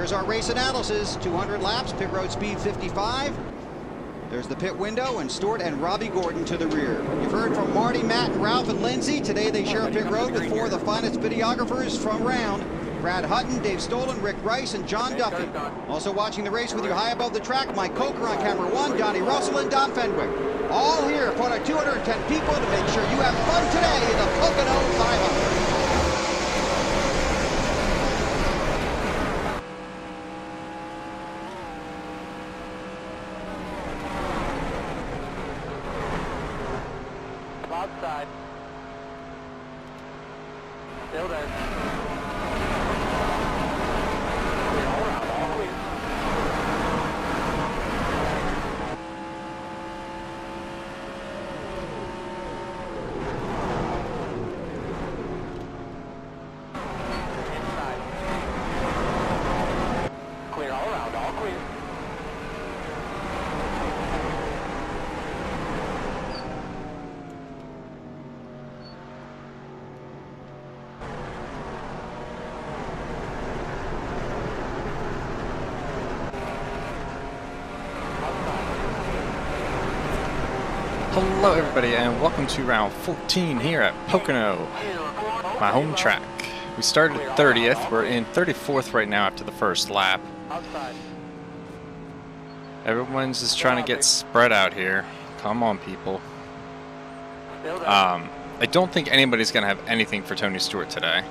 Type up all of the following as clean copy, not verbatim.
Here's our race analysis. 200 laps, pit road speed 55. There's the pit window, and Stewart and Robbie Gordon to the rear. You've heard from Marty, Matt, and Ralph and Lindsay. Today they share a pit road with four of the finest videographers from round. Brad Hutton, Dave Stolen, Rick Rice, and John Duffy. Also watching the race with you high above the track, Mike Coker on camera 1, Donnie Russell, and Don Fenwick. All here for our 210 people to make sure you have fun today in the Pocono 500. Outside. Still there. Clear all around, all clear. Inside. Clear all around, all clear. Hello everybody and welcome to round 14 here at Pocono, my home track. We started 30th, we're in 34th right now after the first lap. Everyone's just trying to get spread out here. Come on people. I don't think anybody's going to have anything for Tony Stewart today.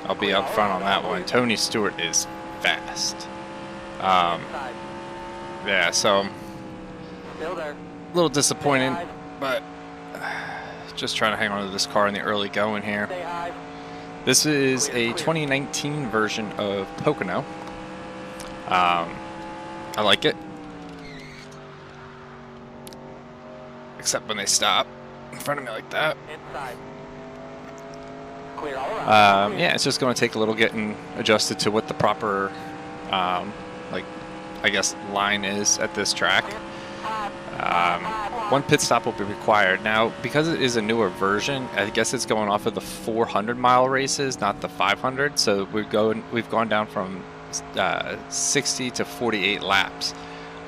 I'll be up front on that one. Tony Stewart is fast. Yeah, so a little disappointing, but just trying to hang on to this car in the early going here. This is a 2019 version of Pocono. I like it, except when they stop in front of me like that. Yeah, it's just going to take a little getting adjusted to what the proper, like, I guess, line is at this track. One pit stop will be required. Now, because it is a newer version, I guess it's going off of the 400-mile races, not the 500. So we've gone down from 60 to 48 laps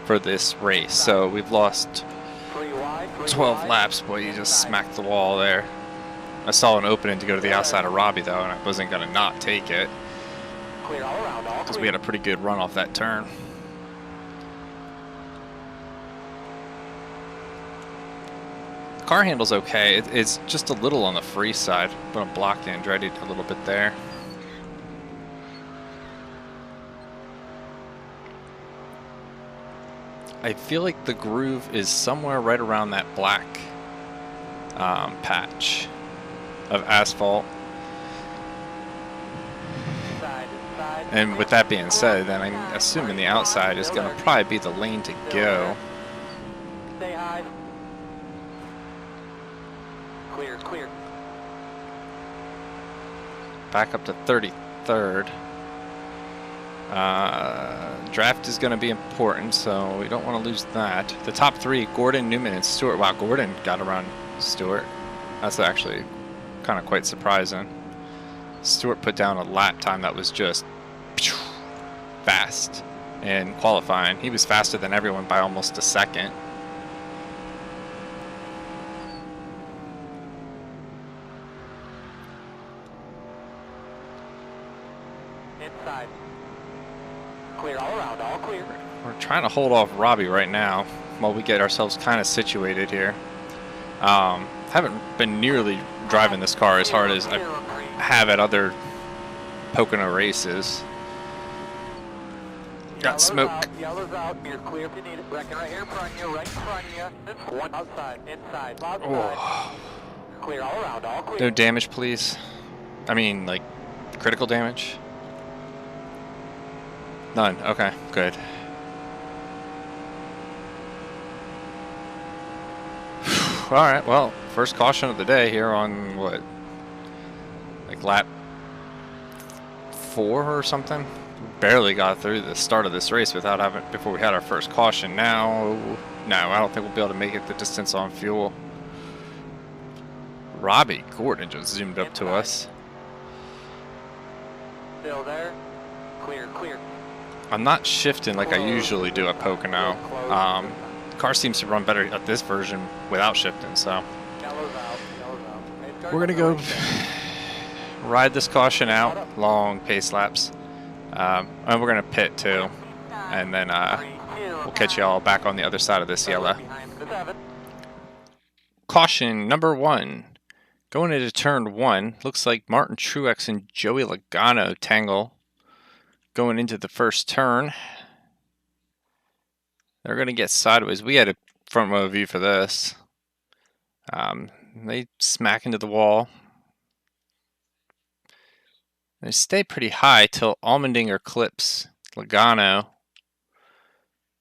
for this race. So we've lost 12 laps. Boy, you just smacked the wall there. I saw an opening to go to the outside of Robbie, though, and I wasn't going to not take it because we had a pretty good run off that turn. Car handle's okay. It's just a little on the free side, but I'm blocked the Andretti a little bit there. I feel like the groove is somewhere right around that black patch of asphalt. And with that being said, then I'm assuming the outside is going to probably be the lane to go. Stay high. Clear, clear. Back up to 33rd. Draft is going to be important, so we don't want to lose that. The top three, Gordon, Newman, and Stewart. Wow, Gordon got around Stewart. That's actually kind of quite surprising. Stewart put down a lap time that was just fast in qualifying. He was faster than everyone by almost a second. Inside. Clear all around, all clear. We're trying to hold off Robbie right now while we get ourselves kind of situated here. Haven't been nearly driving this car as hard as I have at other Pocono races. Got smoke. Yellow's out. You're clear if you need it. Wrecking right here in front of you, right in front of you. That's one outside, inside, outside. Oh. Clear all around, all clear. No damage, please. I mean, like, critical damage? None. Okay, good. Alright, well, first caution of the day here on, what, like lap 4 or something? Barely got through the start of this race without having, before we had our first caution. Now, no, I don't think we'll be able to make it the distance on fuel. Robbie Gordon just zoomed up to us. Still there. Clear, clear. I'm not shifting like I usually do at Pocono. Car seems to run better at this version without shifting, so Yellow's out, yellow's out. we're gonna go ride this caution out, long pace laps, and we're gonna pit too, and then we'll catch you all back on the other side of this yellow. Caution number 1. Going into turn 1, looks like Martin Truex and Joey Logano tangle going into the first turn. They're going to get sideways. We had a front row view for this. They smack into the wall. They stay pretty high till Allmendinger clips Logano.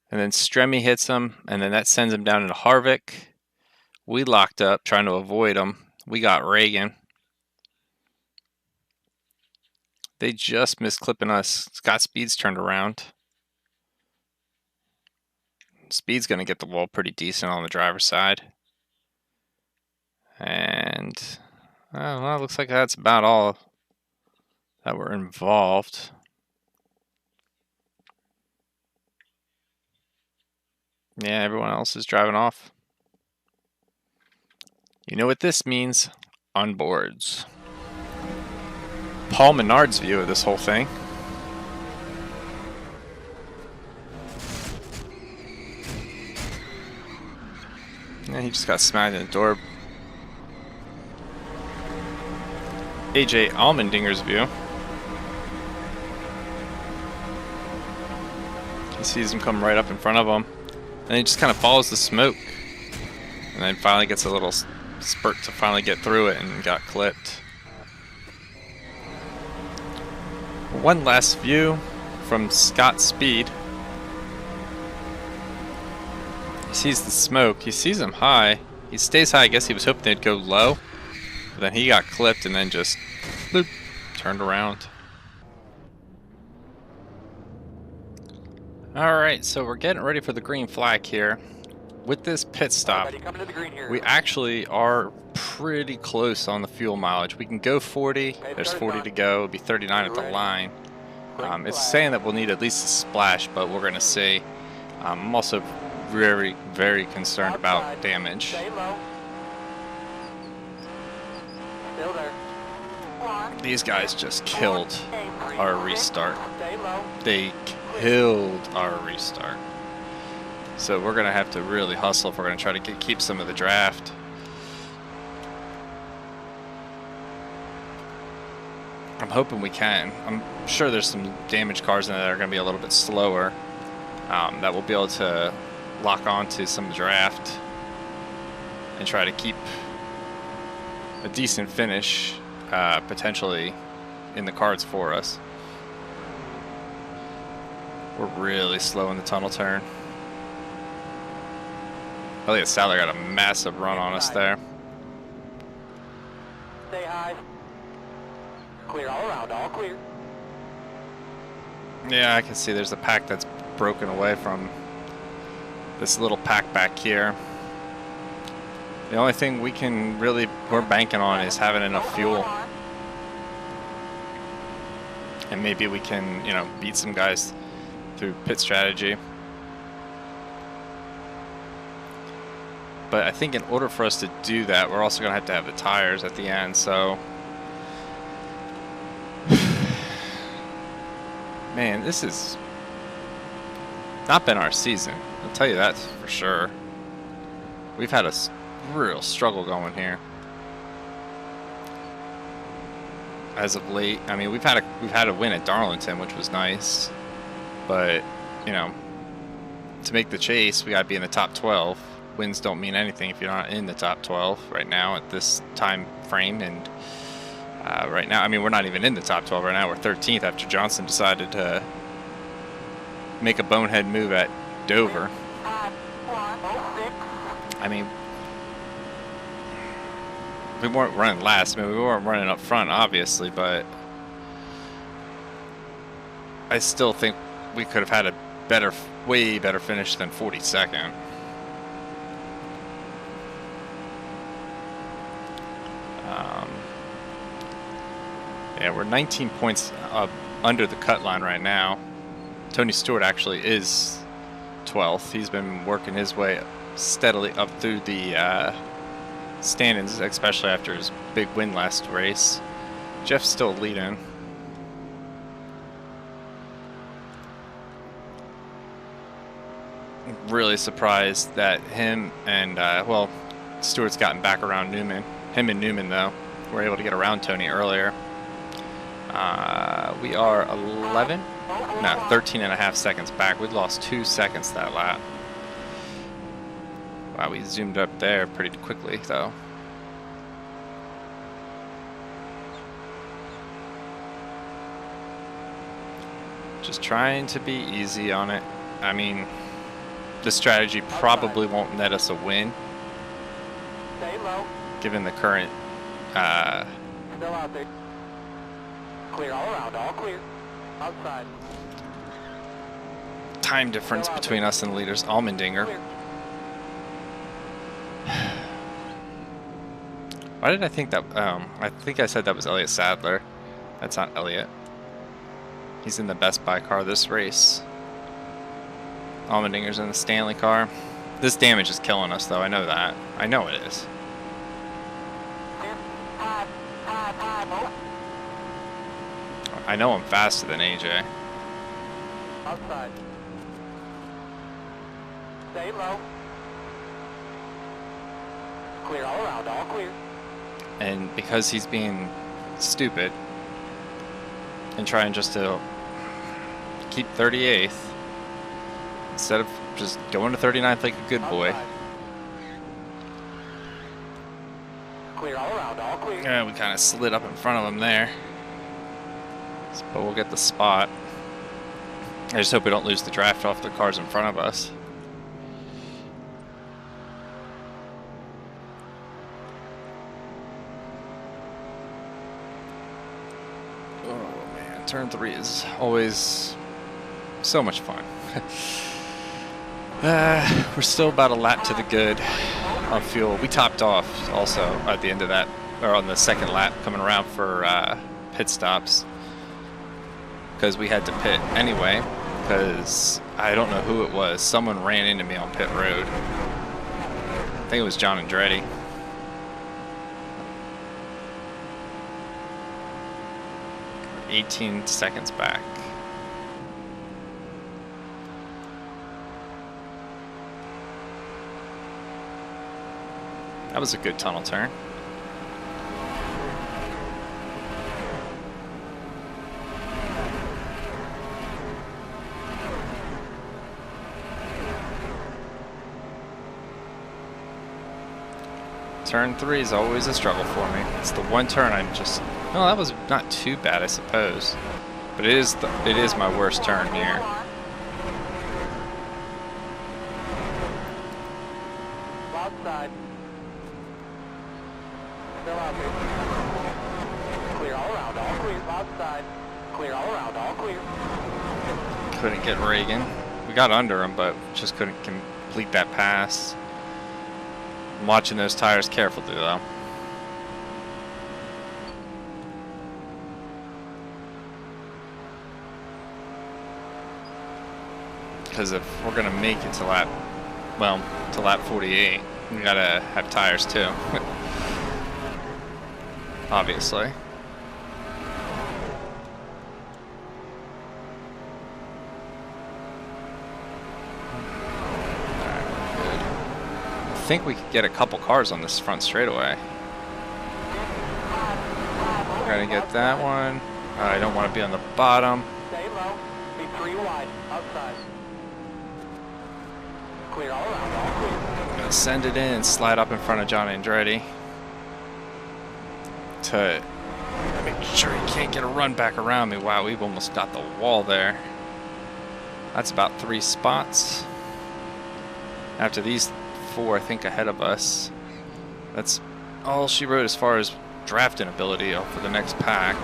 And then Stremme hits him, and then that sends him down into Harvick. We locked up trying to avoid him. We got Reagan. They just missed clipping us. Scott Speed's turned around. Speed's going to get the wall pretty decent on the driver's side. And well, it looks like that's about all that were involved. Yeah, everyone else is driving off. You know what this means? On boards. Paul Menard's view of this whole thing. Yeah, he just got smacked in the door. AJ Allmendinger's view. He sees him come right up in front of him, and he just kind of follows the smoke, and then finally gets a little spurt to finally get through it and got clipped. One last view from Scott Speed. He sees the smoke. He sees him high. He stays high. I guess he was hoping they'd go low. But then he got clipped and then just bloop, turned around. Alright, so we're getting ready for the green flag here. With this pit stop, we actually are pretty close on the fuel mileage. We can go 40. There's 40 to go. It'll be 39 at the line. It's saying that we'll need at least a splash, but we're going to see. I'm also very, very concerned about damage. These guys just killed our restart. They killed our restart. So we're going to have to really hustle if we're going to try to keep some of the draft. I'm hoping we can. I'm sure there's some damaged cars in there that are going to be a little bit slower. That we'll be able to lock onto some draft and try to keep a decent finish potentially in the cards for us. We're really slow in the tunnel turn. Elliott Sadler got a massive run on us there. Stay high. Clear all around, all clear. Yeah, I can see there's a pack that's broken away from this little pack back here. The only thing we're banking on is having enough fuel. And maybe we can, beat some guys through pit strategy. But I think in order for us to do that, we're also going to have the tires at the end, so... Man, this has not been our season. I'll tell you that for sure. We've had a real struggle going here. As of late, I mean, we've had a win at Darlington, which was nice. But, to make the chase, we got to be in the top 12. Wins don't mean anything if you're not in the top 12 right now at this time frame. And right now, I mean, we're not even in the top 12 right now. We're 13th after Johnson decided to make a bonehead move at Dover. I mean, we weren't running last. I mean, we weren't running up front, obviously, but I still think we could have had a way better finish than 42nd. Yeah, we're 19 points under the cut line right now. Tony Stewart actually is 12th. He's been working his way steadily up through the standings, especially after his big win last race. Jeff's still leading. Really surprised that him and, well, Stewart's gotten back around Newman. Him and Newman, though, were able to get around Tony earlier. We are 13 and a half seconds back. We lost 2 seconds that lap. Wow, we zoomed up there pretty quickly, though. Just trying to be easy on it. I mean, the strategy probably won't net us a win, given the current Still out there. Clear all around, all clear. Outside. time difference between us and the leaders. Allmendinger. Why did I think that? I think I said that was Elliott Sadler. That's not Elliott. He's in the Best Buy car this race. Allmendinger's in the Stanley car. This damage is killing us, though. I know that. I know it is. I know I'm faster than AJ. Outside. Stay low. Clear all around, all clear. And because he's being stupid and trying just to keep 38th instead of just going to 39th like a good boy. Clear all around, all clear. Yeah, we kind of slid up in front of him there. But we'll get the spot. I just hope we don't lose the draft off the cars in front of us. Oh man, turn 3 is always so much fun. We're still about a lap to the good on fuel. We topped off also at the end of that, or on the second lap coming around for pit stops, because we had to pit anyway, because I don't know who it was. Someone ran into me on pit road. I think it was John Andretti. We're 18 seconds back. That was a good tunnel turn. Turn 3 is always a struggle for me. It's the one turn I'm just... No, that was not too bad, I suppose. But it is my worst turn here. Outside. Still out there. Clear all around, all clear. Outside. Clear all around, all clear. Couldn't get Reagan. We got under him, but just couldn't complete that pass. I'm watching those tires carefully, though. Because if we're gonna make it to lap 48, we gotta have tires too. Obviously. I think we could get a couple cars on this front straightaway. Gotta get that one. I don't want to be on the bottom. Stay low. Be 3 wide. Outside. Clear all around, all clear. I'm gonna send it in and slide up in front of John Andretti to make sure he can't get a run back around me. Wow, we've almost got the wall there. That's about 3 spots. After these 4, I think, ahead of us. That's all she wrote as far as drafting ability for the next pack.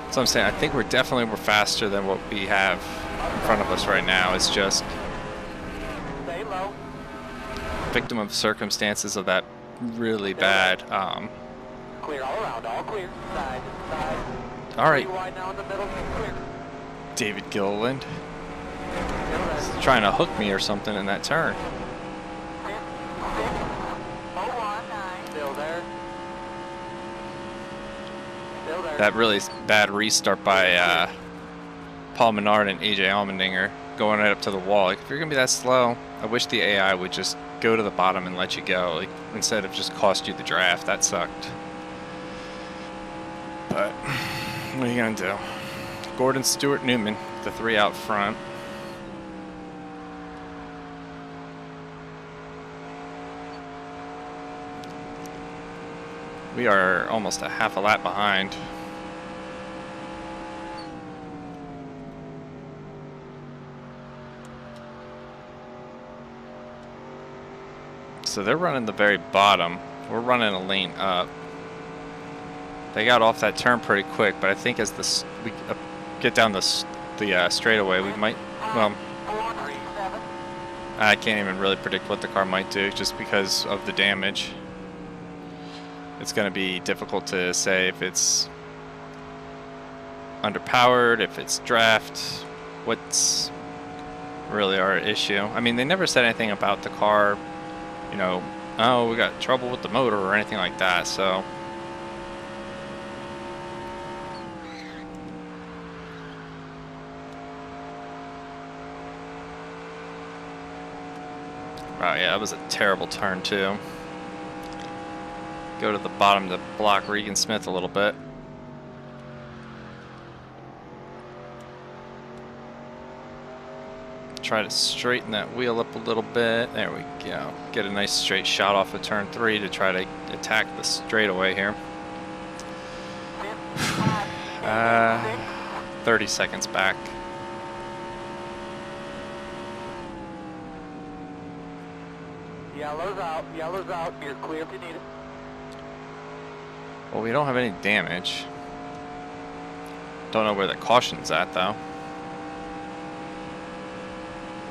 So I'm saying I think we're faster than what we have in front of us right now. It's just Stay low. victim of circumstances of that really bad Clear all around, all clear. Side, side. All right. Wide now in the middle. Clear. David Gilliland. Still there. He's trying to hook me or something in that turn. 6-0-1-9. Still there. Still there. That really bad restart by Paul Menard and AJ Allmendinger going right up to the wall. Like, if you're gonna be that slow, I wish the AI would just go to the bottom and let you go, like, instead of just cost you the draft. That sucked. But what are you gonna do? Gordon, Stewart, Newman, the three out front. We are almost a half a lap behind. So they're running the very bottom. We're running a lane up. They got off that turn pretty quick, but I think as we get down the straightaway, we might, well, I can't even really predict what the car might do just because of the damage. It's going to be difficult to say if it's underpowered, if it's draft, what's really our issue. I mean, they never said anything about the car, you know, oh, we got trouble with the motor or anything like that, so. Wow, yeah, that was a terrible turn too. Go to the bottom to block Regan Smith a little bit. Try to straighten that wheel up a little bit. There we go. Get a nice straight shot off of turn 3 to try to attack the straightaway here. 30 seconds back. Yellow's out, you're clear if you need it. Well, we don't have any damage. Don't know where the caution's at, though.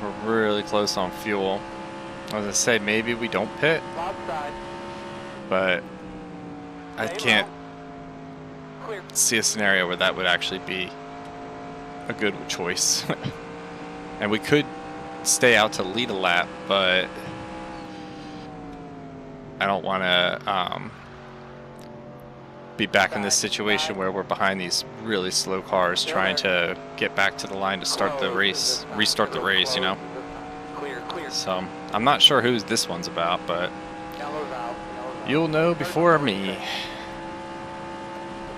We're really close on fuel. As I say, maybe we don't pit, Outside. but I Stay can't low. Clear. see a scenario where that would actually be a good choice. And we could stay out to lead a lap, but I don't want to be back in this situation where we're behind these really slow cars trying to get back to the line to start the race, restart the race, you know. Clear. So I'm not sure who this one's about, but Yellow's out. you'll know before me.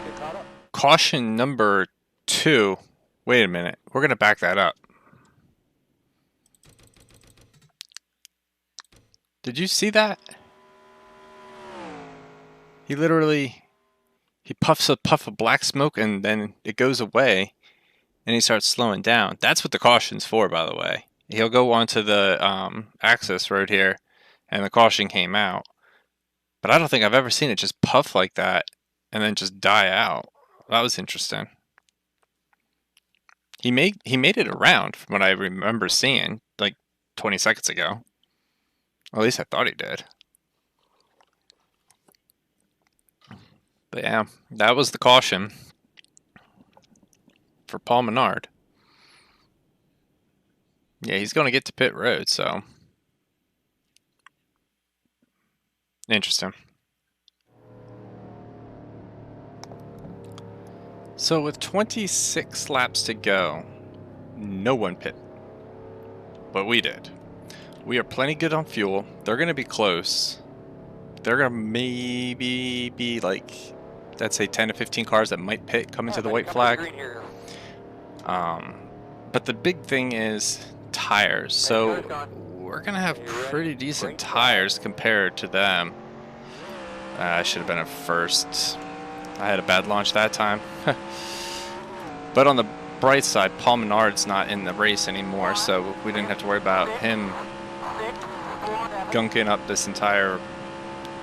Get caught up. Caution number 2. Wait a minute. We're going to back that up. Did you see that? He literally, he puffs a puff of black smoke and then it goes away and he starts slowing down. That's what the caution's for, by the way. He'll go onto the access road here and the caution came out. But I don't think I've ever seen it just puff like that and then just die out. That was interesting. He made it around from what I remember seeing like 20 seconds ago. At least I thought he did. But yeah, that was the caution for Paul Menard. Yeah, he's going to get to pit road, so. Interesting. So with 26 laps to go, no one pit. But we did. We are plenty good on fuel. They're going to be close. They're going to maybe be like, let's say 10 to 15 cars that might pit coming to the white flag. But the big thing is tires. So we're going to have pretty decent tires compared to them. I should have been at first. I had a bad launch that time. But on the bright side, Paul Menard's not in the race anymore, so we didn't have to worry about him gunking up this entire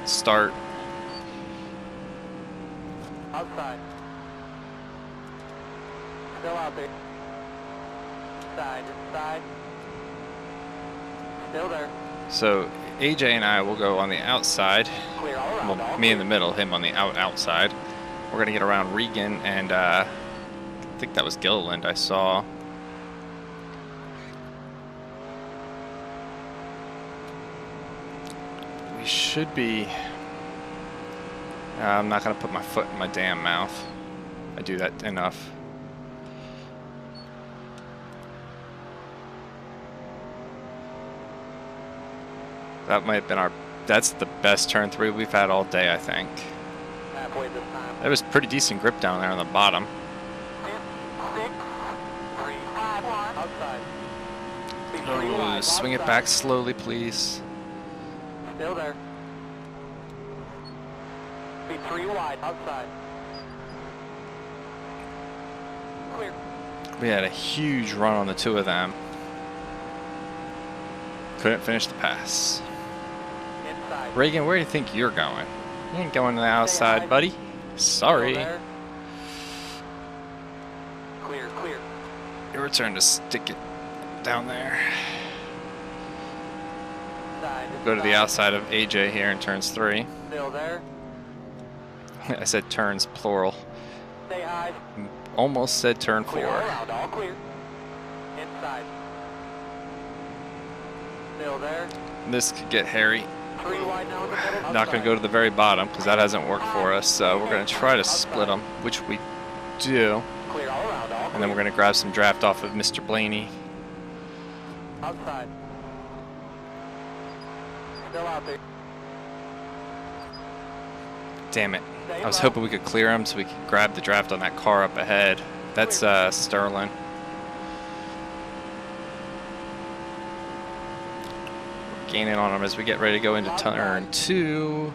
start. Outside. Still out there. Inside. Still there. So AJ and I will go on the outside. Clear all around. Well, me in the middle, him on the outside. we're gonna get around Regan and I think that was Gilliland I saw. We should be. I'm not gonna put my foot in my damn mouth. I do that enough. That might have been our. That's the best turn 3 we've had all day, I think. Halfway this time. That was pretty decent grip down there on the bottom. 6, 3, 5, 1. Outside. Be 3 Oh, wide, swing it outside. back slowly, please. Still there. Be 3 wide, outside. Clear. We had a huge run on the 2 of them. Couldn't finish the pass. Inside. Reagan, where do you think you're going? You ain't going to the outside, buddy. Sorry. Still there. Clear, clear. Your turn to stick it down there. Side, Go to the outside of AJ here in turns 3. Still there. I said turns plural. Stay high. Almost said turn 4. Clear all around, all clear. Inside. Still there. This could get hairy. 3 wide now in the middle. Not going to go to the very bottom because that hasn't worked for us. So we're going to try to split them, which we do. Clear all around, all clear. And then we're going to grab some draft off of Mr. Blaney. Outside. Still out there. Damn it. I was hoping we could clear him so we could grab the draft on that car up ahead. That's Sterling. We're gaining on him as we get ready to go into turn 2.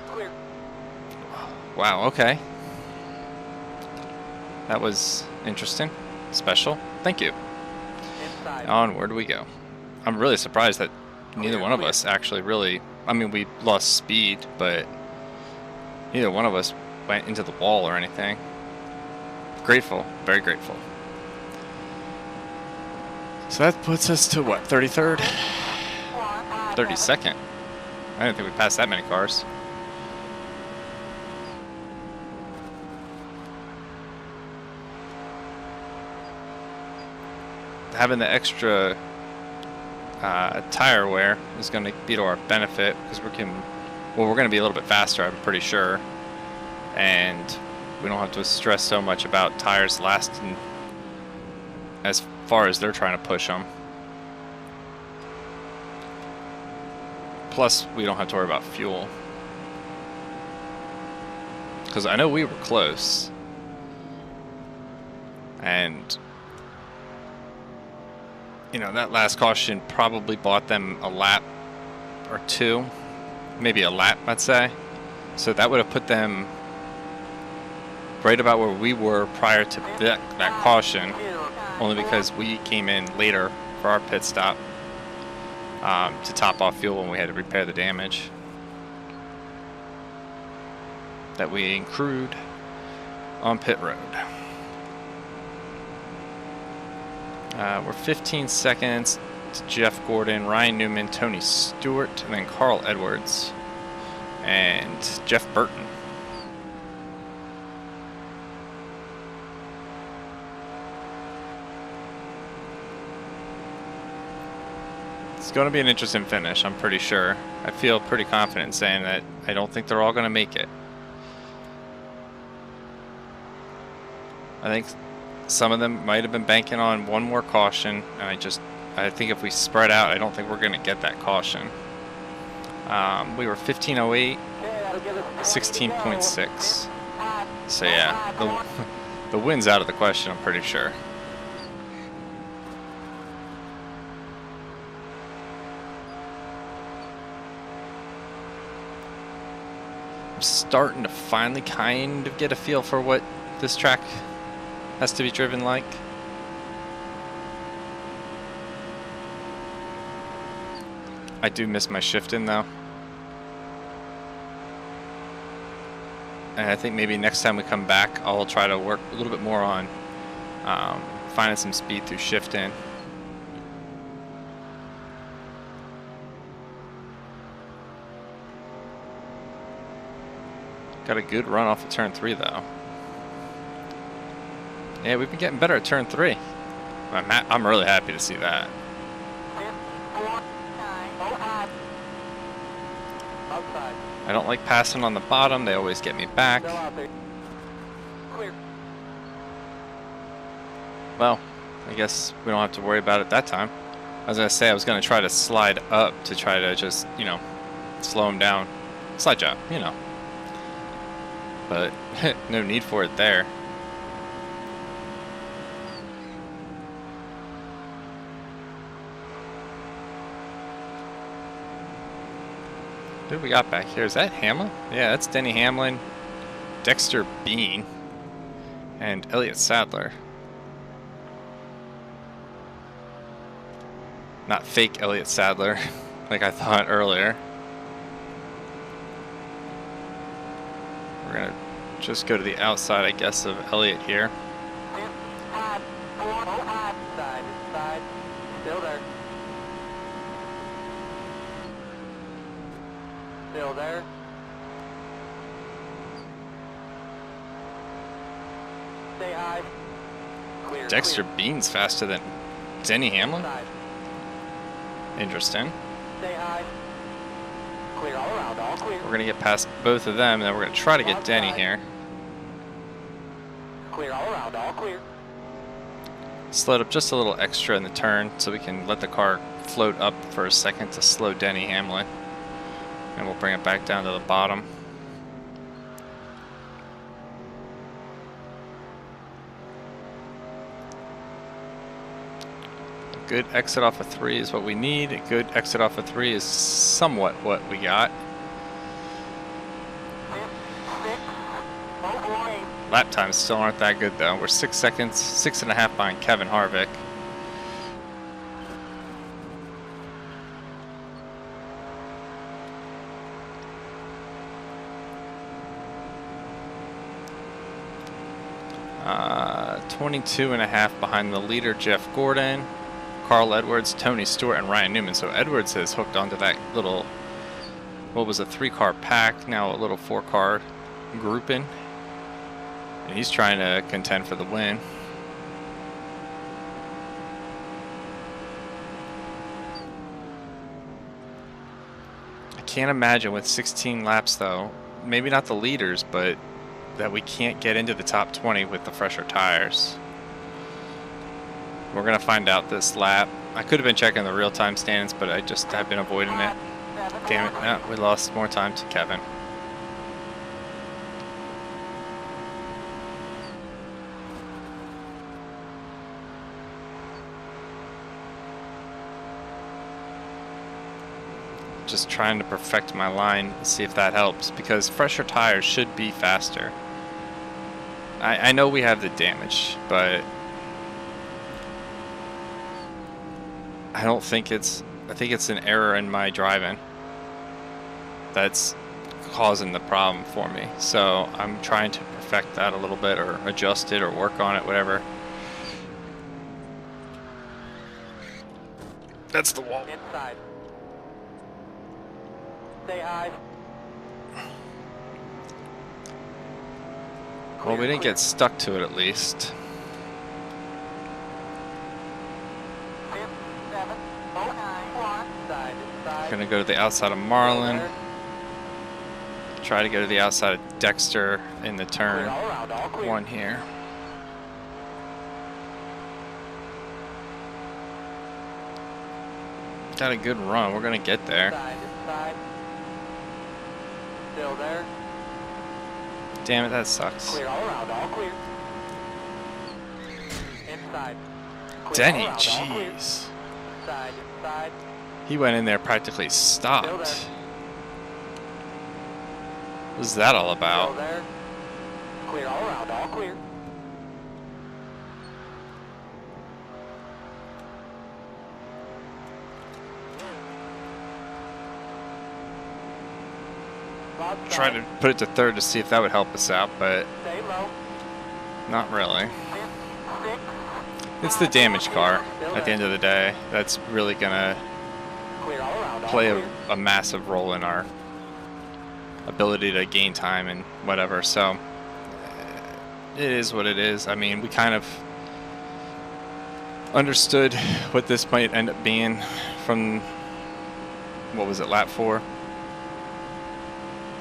Clear. Wow, okay. That was interesting. Special. Thank you. Inside. Onward we go. I'm really surprised that neither one of us actually really... I mean, we lost speed, but neither one of us went into the wall or anything. Grateful. Very grateful. So that puts us to what, 33rd? 32nd. I didn't think we passed that many cars. Having the extra tire wear is going to be to our benefit because we're going to be a little bit faster, I'm pretty sure, and we don't have to stress so much about tires lasting as far as they're trying to push them. Plus, we don't have to worry about fuel because I know we were close, and you know, that last caution probably bought them a lap or 2, maybe a lap, I'd say. So that would have put them right about where we were prior to that caution, only because we came in later for our pit stop to top off fuel when we had to repair the damage that we accrued on pit road. We're 15 seconds to Jeff Gordon, Ryan Newman, Tony Stewart, and then Carl Edwards and Jeff Burton. It's going to be an interesting finish, I'm pretty sure. I feel pretty confident in saying that I don't think they're all going to make it. I think some of them might have been banking on one more caution, and I think if we spread out, I don't think we're going to get that caution. We were 15:08, 16.6. So yeah, the win's out of the question, I'm pretty sure. I'm starting to finally kind of get a feel for what this track has to be driven like. I do miss my shifting though. And I think maybe next time we come back, I'll try to work a little bit more on finding some speed through shifting. Got a good run off of turn 3 though. Yeah, we've been getting better at turn 3. I'm really happy to see that. I don't like passing on the bottom. They always get me back. Well, I guess we don't have to worry about it that time. I was going to say I was going to try to slide up to try to just, you know, slow him down. Slide job, you know. But no need for it there. Who do we got back here? Is that Hamlin? Yeah, that's Denny Hamlin, Dexter Bean, and Elliott Sadler. Not fake Elliott Sadler, like I thought earlier. We're gonna just go to the outside, I guess, of Elliott here. Still there. Still there. Stay high. Clear. Dexter Clear. Bean's faster than Denny Hamlin? Side. Interesting. Stay high. Clear all around, all clear. We're gonna get past both of them, and then we're gonna try to get Denny here. Clear all around, all clear. Slowed up just a little extra in the turn so we can let the car float up for a second to slow Denny Hamlin. And we'll bring it back down to the bottom. A good exit off of 3 is what we need. A good exit off of 3 is somewhat what we got. Lap times still aren't that good though. We're 6 seconds, 6.5 behind Kevin Harvick. Uh, 22.5 behind the leader, Jeff Gordon, Carl Edwards, Tony Stewart, and Ryan Newman. So Edwards has hooked onto that little, what was a 3-car pack, now a little 4-car grouping. And he's trying to contend for the win. I can't imagine with 16 laps though, maybe not the leaders, but that we can't get into the top 20 with the fresher tires. We're gonna find out this lap. I could have been checking the real-time standings, but I've been avoiding it. Damn it, no, we lost more time to Kevin. Just trying to perfect my line, see if that helps, because fresher tires should be faster. I know we have the damage, but I don't think it's, I think it's an error in my driving that's causing the problem for me. So I'm trying to perfect that a little bit, or adjust it, or work on it, whatever. That's the wall. Inside. Stay high. Well, we didn't get stuck to it at least. 6, 7, 9, 1. Side, inside. Gonna go to the outside of Marlin. Try to go to the outside of Dexter in the turn Clear all around, all clear. 1 here. Got a good run. We're gonna get there. Inside, inside. Still there. Damn it, that sucks. Clear all around, all clear. Inside. Clear Denny, all around, all clear. jeez. Inside, inside. He went in there practically stopped. Still there. What was that all Still about? there. Clear all around, all clear. Tried to put it to third to see if that would help us out, but Stay low. not really. 6, It's the damage car at the end of the day. That's really gonna Clear all around, all play clear. a massive role in our ability to gain time and whatever. So it is what it is. I mean, we kind of understood what this might end up being from, what was it, lap 4?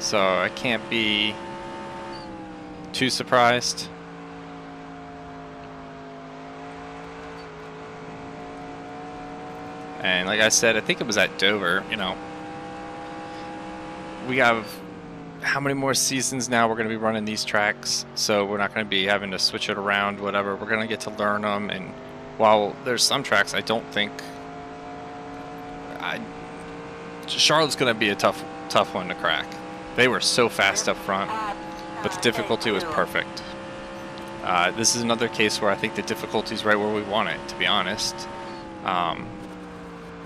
So I can't be too surprised. And like I said, I think it was at Dover, you know, we have how many more seasons now we're going to be running these tracks, so we're not going to be having to switch it around, whatever. We're going to get to learn them, and while there's some tracks I don't think Charlotte's going to be a tough one to crack. They were so fast up front, but the difficulty was perfect. This is another case where I think the difficulty is right where we want it, to be honest.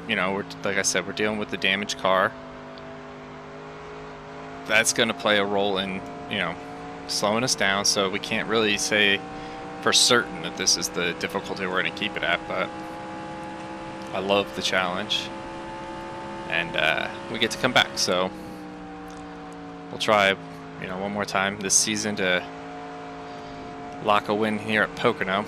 You know, like I said, we're dealing with the damaged car. That's going to play a role in, you know, slowing us down, so we can't really say for certain that this is the difficulty we're going to keep it at, but I love the challenge, and we get to come back, so we'll try, you know, one more time this season to lock a win here at Pocono.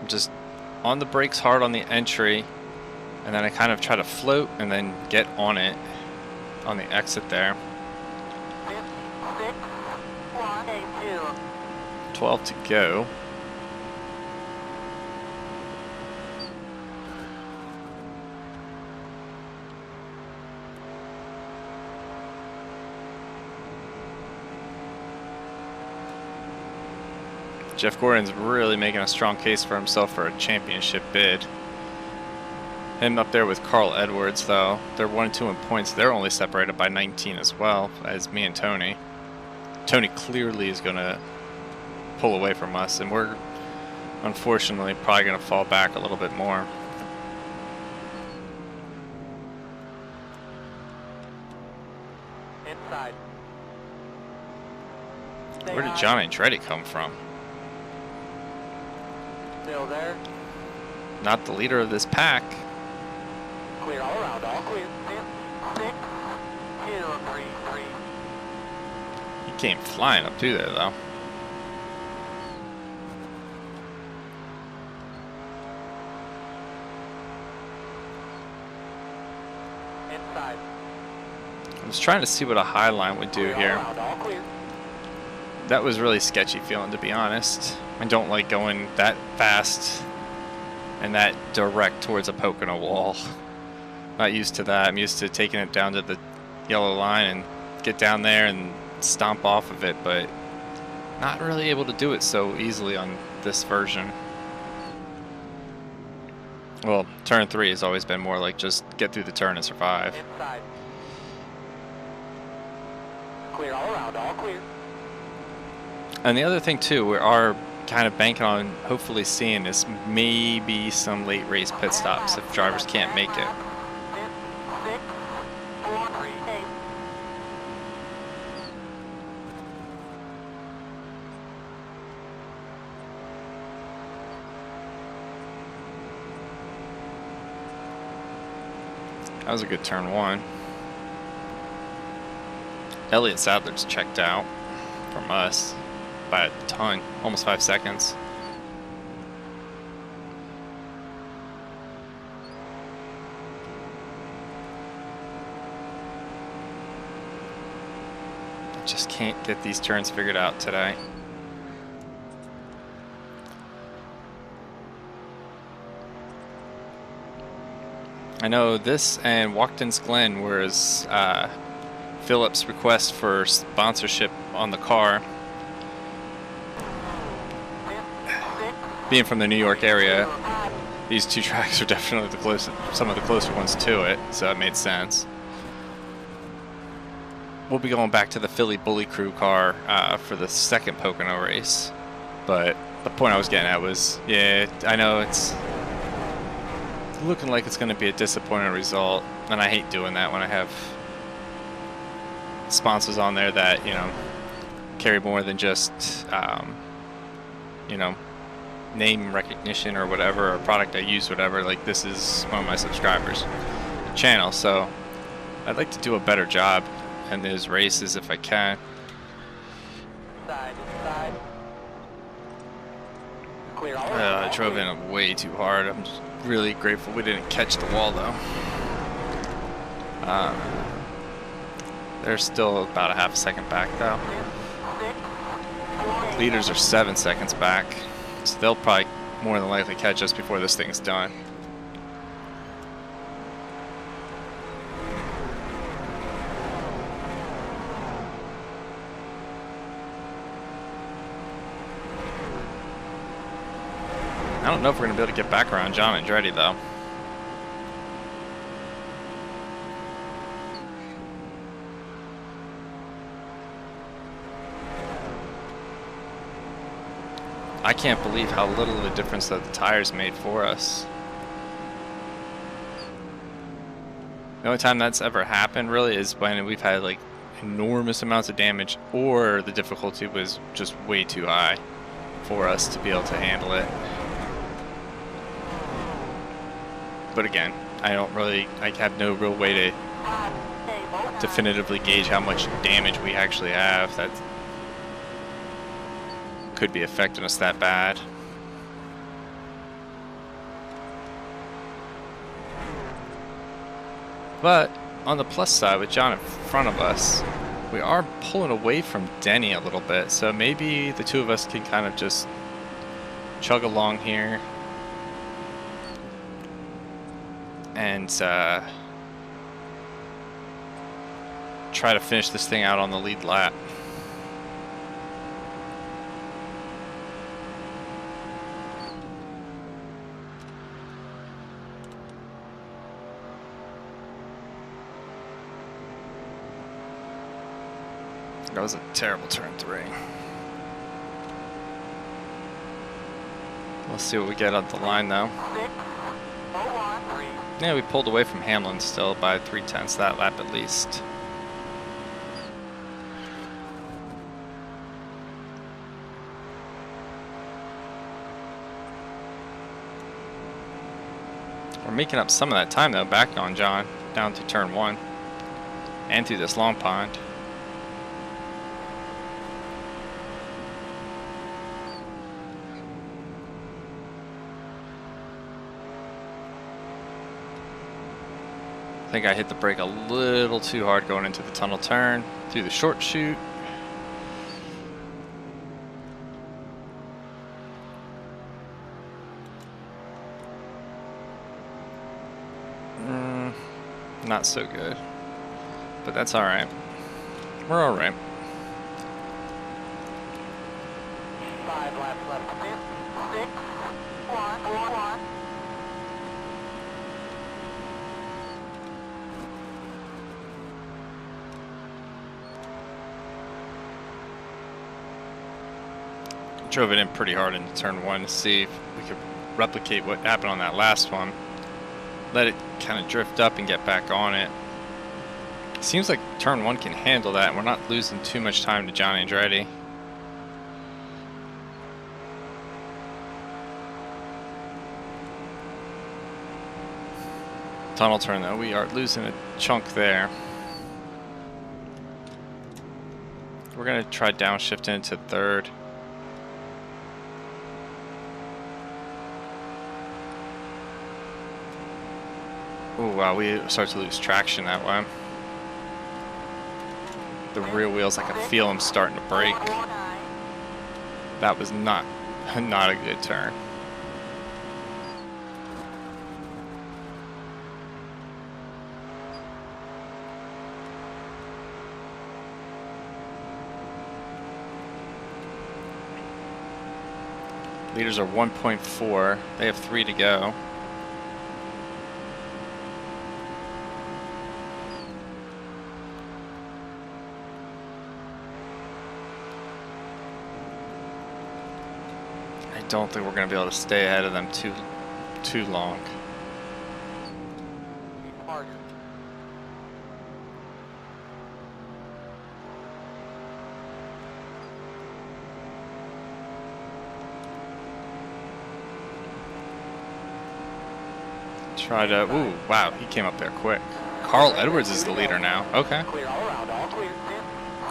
I'm just on the brakes hard on the entry, and then I kind of try to float and then get on it on the exit there. 12 to go. Jeff Gordon's really making a strong case for himself for a championship bid. Him up there with Carl Edwards, though. They're 1 and 2 in points. They're only separated by 19 as well as me and Tony. Tony clearly is going to pull away from us, and we're unfortunately probably going to fall back a little bit more. Inside. Where did John Andretti come from? Still there. Not the leader of this pack. Clear all around, all clear. 6, 2, 3, 3. He came flying up through there, though. Inside. I was trying to see what a high line would do Clear all here. around, all clear. That was really sketchy feeling, to be honest. I don't like going that fast and that direct towards a Pocono wall. Not used to that. I'm used to taking it down to the yellow line and get down there and stomp off of it, but not really able to do it so easily on this version. Well, turn 3 has always been more like just get through the turn and survive. Inside. Clear all around, all clear. And the other thing too, we are kind of banking on hopefully seeing is maybe some late race pit stops if drivers can't make it. 6, 4, 3, 8. That was a good turn 1. Elliott Sadler's checked out from us by a ton, almost 5 seconds. Just can't get these turns figured out today. I know this and Watkins Glen was Phillips' request for sponsorship on the car. Being from the New York area, these two tracks are definitely the closest, some of the closer ones to it, so it made sense. We'll be going back to the Philly Bully Crew car for the second Pocono race, but the point I was getting at was, yeah, I know it's looking like it's going to be a disappointing result, and I hate doing that when I have sponsors on there that, you know, carry more than just, you know, name recognition or whatever, or product I use, whatever. Like, this is one of my subscribers' channel, so I'd like to do a better job in those races if I can. Inside. Clear all I drove in way too hard. I'm just really grateful we didn't catch the wall, though. They're still about a half a second back, though. Leaders are 7 seconds back, so they'll probably more than likely catch us before this thing's done. I don't know if we're going to be able to get back around John Andretti, though. I can't believe how little of a difference that the tires made for us. The only time that's ever happened really is when we've had like enormous amounts of damage, or the difficulty was just way too high for us to be able to handle it. But again, I have no real way to definitively gauge how much damage we actually have. That could be affecting us that bad. But on the plus side, with John in front of us, we are pulling away from Denny a little bit, so maybe the two of us can kind of just chug along here and try to finish this thing out on the lead lap. That was a terrible turn 3. We'll see what we get on the line, though. Yeah, we pulled away from Hamlin still by 0.3 that lap at least. We're making up some of that time, though, back on John, down to turn 1 and through this long pond. I think I hit the brake a little too hard going into the tunnel turn through the short chute. Not so good, but that's all right. We're all right. 5 laps left. 6, 1. Drove it in pretty hard into turn 1 to see if we could replicate what happened on that last one. Let it kind of drift up and get back on it. Seems like turn 1 can handle that, and we're not losing too much time to John Andretti. Tunnel turn, though, we are losing a chunk there. We're going to try downshift into third. Oh wow, we start to lose traction that way. The rear wheels, I can feel them starting to break. That was not a good turn. Leaders are 1.4. They have 3 to go. I don't think we're going to be able to stay ahead of them too long. Try to. Ooh, wow, he came up there quick. Carl Edwards is the leader now. Okay. Clear all around, all clear.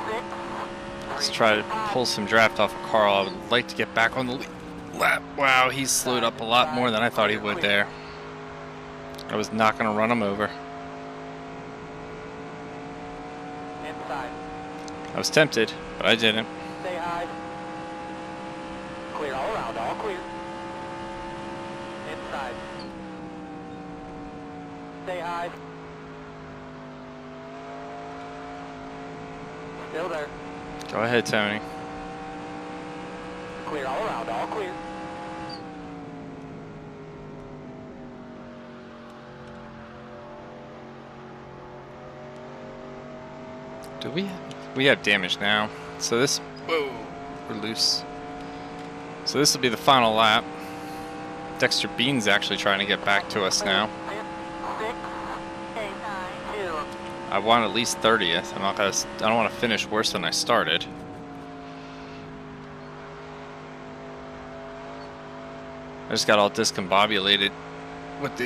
10, 6. Let's try to pull some draft off of Carl. I would like to get back on the lead lap. Wow, he slowed up a lot more than I thought he would there. I was not going to run him over. Inside. I was tempted, but I didn't. Stay high. Clear all around, all clear. Inside. Stay high. Still there. Go ahead, Tony. Clear all around, all clear. Do we have damage now? So this, whoa, we're loose. So this will be the final lap. Dexter Bean's actually trying to get back to us now. 6, 8, 9, 2. I want at least 30th. I don't want to finish worse than I started. I just got all discombobulated with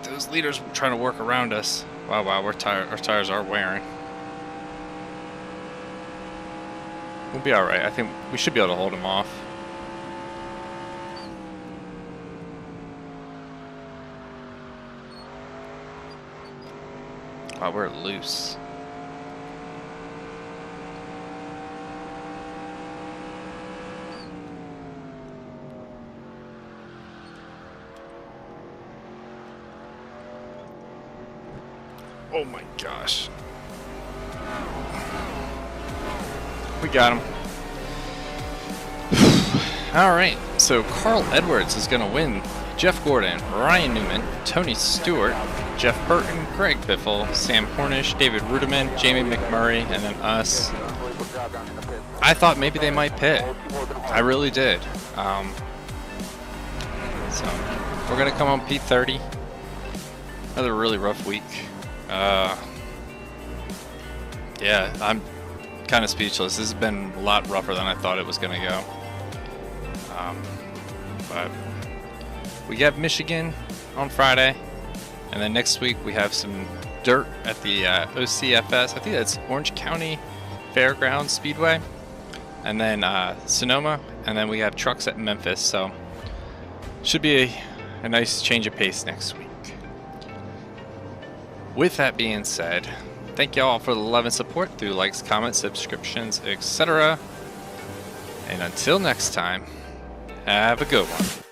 those leaders trying to work around us. Wow, our tires are wearing. We'll be all right. I think we should be able to hold them off. Wow, we're loose. Oh my gosh. We got him. All right, so Carl Edwards is going to win. Jeff Gordon, Ryan Newman, Tony Stewart, Jeff Burton, Greg Biffle, Sam Hornish, David Rudiman, Jamie McMurray, and then us. I thought maybe they might pit. I really did. So we're going to come on P30. Another really rough week. Yeah, I'm kind of speechless. This has been a lot rougher than I thought it was going to go. But we have Michigan on Friday, and then next week we have some dirt at the OCFS. I think that's Orange County Fairgrounds Speedway, and then Sonoma, and then we have trucks at Memphis. So should be a nice change of pace next week. With that being said, thank you all for the love and support through likes, comments, subscriptions, etc. And until next time, have a good one.